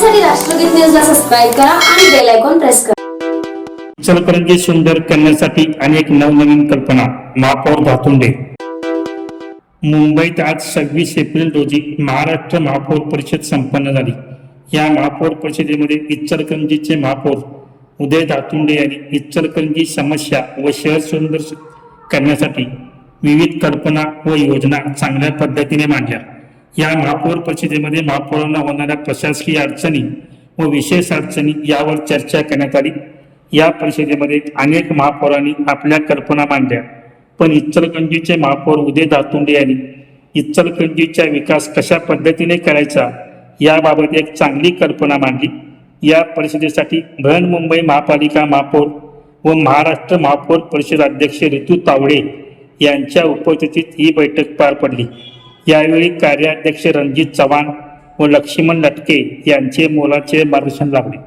पाहण्यासाठी राष्ट्रगीत न्यूजला सबस्क्राईब करा आणि बेल आयकॉन प्रेस करा। इचलकरंजी सुंदर करण्यासाठी अनेक नवनवीन कल्पना, महापौर धातुंडे। मुंबईत आज 26 एप्रिल रोजी महाराष्ट्र महापौर परिषद संपन्न झाली। या महापौर परिषदेमध्ये इचलकरंजीचे महापौर उदय धातुंडे यांनी इचलकरंजी समस्या व शहर सुंदर करण्यासाठी विविध कल्पना व योजना चांगल्या पद्धतीने मांडल्या। या महापौर परिषदेमध्ये महापौरांना होणाऱ्या प्रशासकीय अडचणी व विशेष अडचणी यावर चर्चा करण्यात आली। या परिषदेमध्ये अनेक महापौरांनी आपल्या कल्पना मांडल्या, पण इचलकरंजीचे महापौर उदय धातुंडे यांनी इचलकरंजीचा विकास कशा पद्धतीने करायचा याबाबत एक चांगली कल्पना मांडली। या परिषदेसाठी बृहन्मुंबई महापालिका महापौर व महाराष्ट्र महापौर परिषद अध्यक्ष ऋतू तावडे यांच्या उपस्थितीत ही बैठक पार पडली। यावेळी कार्याध्यक्ष रणजित चव्हाण व लक्ष्मण लटके यांचे मोलाचे मार्गदर्शन लाभले।